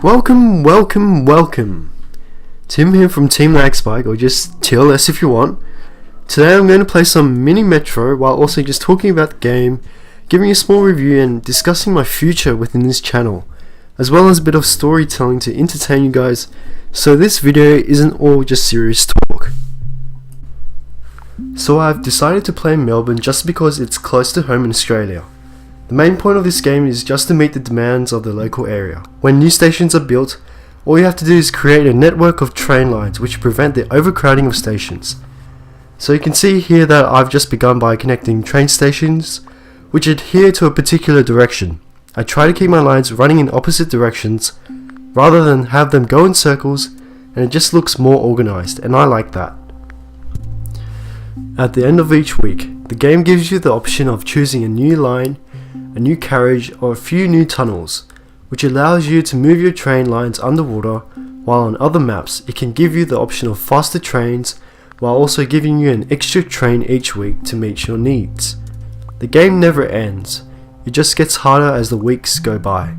Welcome. Tim here from Team Lagspike, or just TLS if you want. Today I'm going to play some Mini Metro while also just talking about the game, giving a small review and discussing my future within this channel, as well as a bit of storytelling to entertain you guys, so this video isn't all just serious talk. So I've decided to play in Melbourne just because it's close to home in Australia. The main point of this game is just to meet the demands of the local area. When new stations are built, all you have to do is create a network of train lines which prevent the overcrowding of stations. So you can see here that I've just begun by connecting train stations which adhere to a particular direction. I try to keep my lines running in opposite directions rather than have them go in circles, and it just looks more organized, and I like that. At the end of each week, the game gives you the option of choosing a new line, a new carriage, or a few new tunnels, which allows you to move your train lines underwater, while on other maps it can give you the option of faster trains while also giving you an extra train each week to meet your needs. The game never ends, it just gets harder as the weeks go by.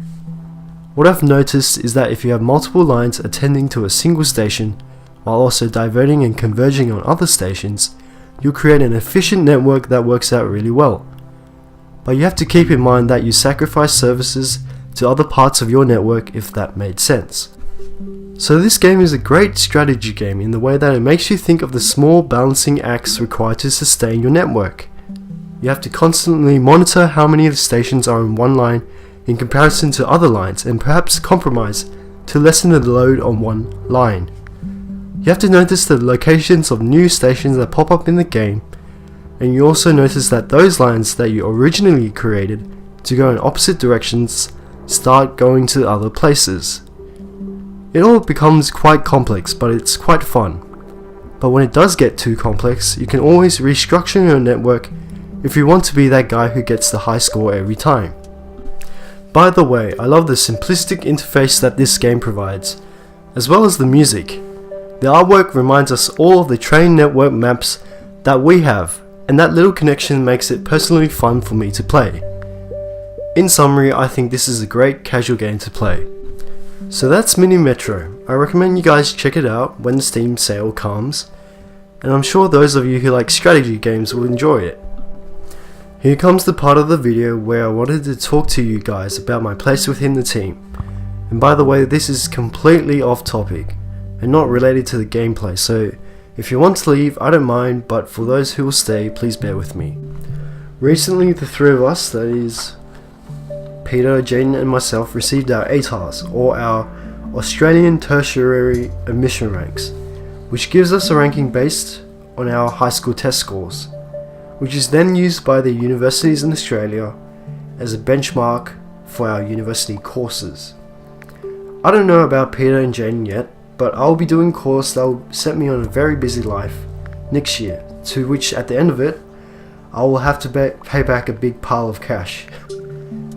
What I've noticed is that if you have multiple lines attending to a single station while also diverting and converging on other stations, you'll create an efficient network that works out really well. But you have to keep in mind that you sacrifice services to other parts of your network if that made sense. So this game is a great strategy game in the way that it makes you think of the small balancing acts required to sustain your network. You have to constantly monitor how many of the stations are in one line in comparison to other lines, and perhaps compromise to lessen the load on one line. You have to notice the locations of new stations that pop up in the game, and you also notice that those lines that you originally created to go in opposite directions start going to other places. It all becomes quite complex, but it's quite fun. But when it does get too complex, you can always restructure your network if you want to be that guy who gets the high score every time. By the way, I love the simplistic interface that this game provides, as well as the music. The artwork reminds us all of the train network maps that we have, and that little connection makes it personally fun for me to play. In summary, I think this is a great casual game to play. So that's Mini Metro. I recommend you guys check it out when the Steam sale comes, and I'm sure those of you who like strategy games will enjoy it. Here comes the part of the video where I wanted to talk to you guys about my place within the team. And by the way, this is completely off topic and not related to the gameplay, so if you want to leave, I don't mind, but for those who will stay, please bear with me. Recently, the three of us, that is Peter, Jaden and myself, received our ATARs, or our Australian Tertiary Admission Ranks, which gives us a ranking based on our high school test scores, which is then used by the universities in Australia as a benchmark for our university courses. I don't know about Peter and Jaden yet, but I'll be doing a course that will set me on a very busy life next year, to which at the end of it, I will have to pay back a big pile of cash.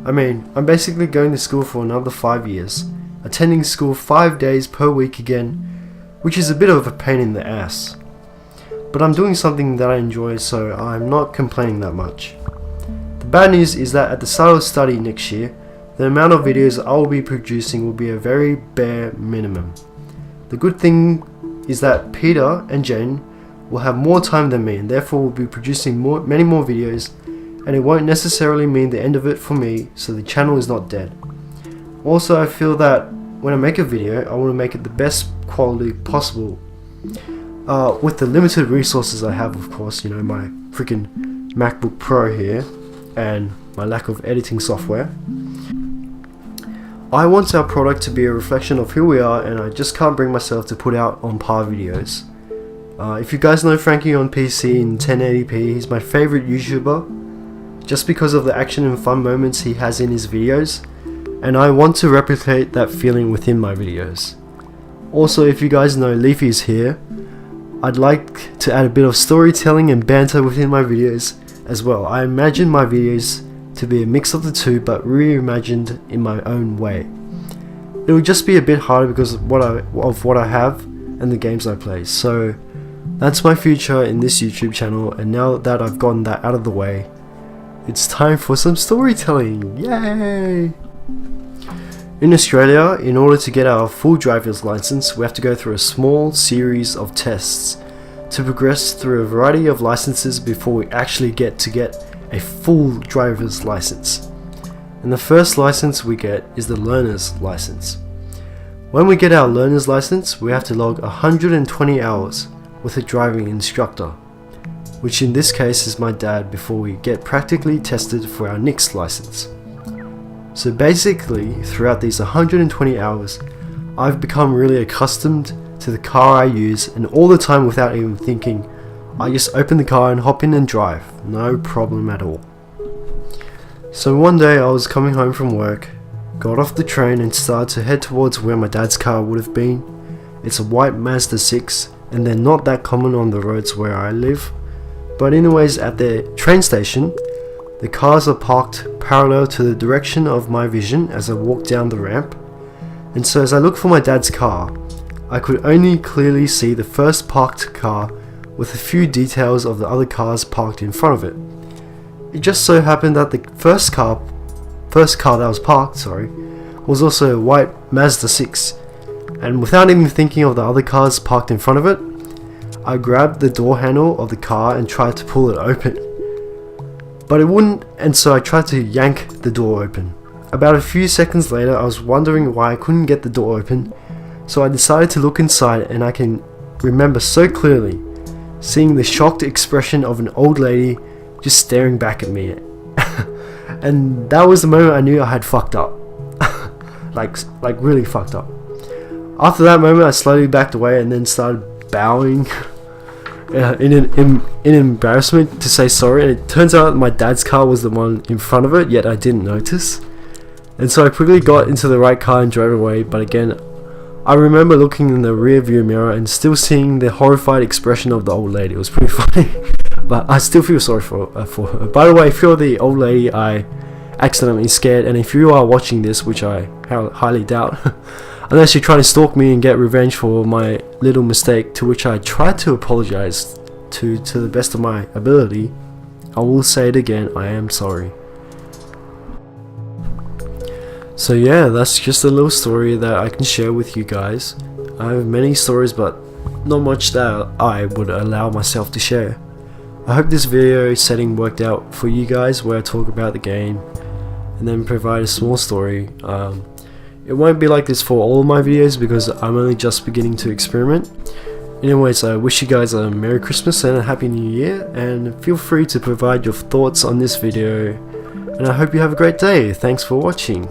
I mean, I'm basically going to school for another 5 years, attending school 5 days per week again, which is a bit of a pain in the ass. But I'm doing something that I enjoy, so I'm not complaining that much. The bad news is that at the start of study next year, the amount of videos I will be producing will be a very bare minimum. The good thing is that Peter and Jane will have more time than me, and therefore will be producing many more videos, and it won't necessarily mean the end of it for me, so the channel is not dead. Also, I feel that when I make a video, I want to make it the best quality possible, with the limited resources I have, of course, you know, my freaking MacBook Pro here, and my lack of editing software. I want our product to be a reflection of who we are, and I just can't bring myself to put out on par videos. If you guys know Frankie on PC in 1080p, he's my favorite YouTuber, just because of the action and fun moments he has in his videos, and I want to replicate that feeling within my videos. Also, if you guys know Leafy is here, I'd like to add a bit of storytelling and banter within my videos as well. I imagine my videos to be a mix of the two, but reimagined in my own way. It will just be a bit harder because of what I have and the games I play. So that's my future in this YouTube channel, and now that I've gotten that out of the way, it's time for some storytelling. Yay! In Australia, in order to get our full driver's license, we have to go through a small series of tests to progress through a variety of licenses before we actually get a full driver's license. And the first license we get is the learner's license. When we get our learner's license, we have to log 120 hours with a driving instructor, which in this case is my dad, before we get practically tested for our next license. So basically, throughout these 120 hours, I've become really accustomed to the car I use, and all the time without even thinking, I just open the car and hop in and drive, no problem at all. So one day I was coming home from work, got off the train and started to head towards where my dad's car would have been. It's a white Mazda 6, and they're not that common on the roads where I live. But anyways, at the train station, the cars are parked parallel to the direction of my vision as I walk down the ramp. And so as I look for my dad's car, I could only clearly see the first parked car with a few details of the other cars parked in front of it. It just so happened that the first car that was parked, was also a white Mazda 6. And without even thinking of the other cars parked in front of it, I grabbed the door handle of the car and tried to pull it open. But it wouldn't, and so I tried to yank the door open. About a few seconds later, I was wondering why I couldn't get the door open, so I decided to look inside, and I can remember so clearly seeing the shocked expression of an old lady just staring back at me. And that was the moment I knew I had fucked up. like really fucked up. After that moment, I slowly backed away and then started bowing in embarrassment to say sorry, and it turns out my dad's car was the one in front of it, yet I didn't notice. And so I quickly got into the right car and drove away, but again, I remember looking in the rear view mirror and still seeing the horrified expression of the old lady. It was pretty funny, but I still feel sorry for her. By the way, if you're the old lady I accidentally scared, and if you are watching this, which I highly doubt, unless you're trying to stalk me and get revenge for my little mistake, to which I tried to apologize to the best of my ability, I will say it again, I am sorry. So yeah, that's just a little story that I can share with you guys. I have many stories, but not much that I would allow myself to share. I hope this video setting worked out for you guys, where I talk about the game and then provide a small story. It won't be like this for all of my videos because I'm only just beginning to experiment. Anyways, I wish you guys a Merry Christmas and a Happy New Year, and feel free to provide your thoughts on this video, and I hope you have a great day. Thanks for watching.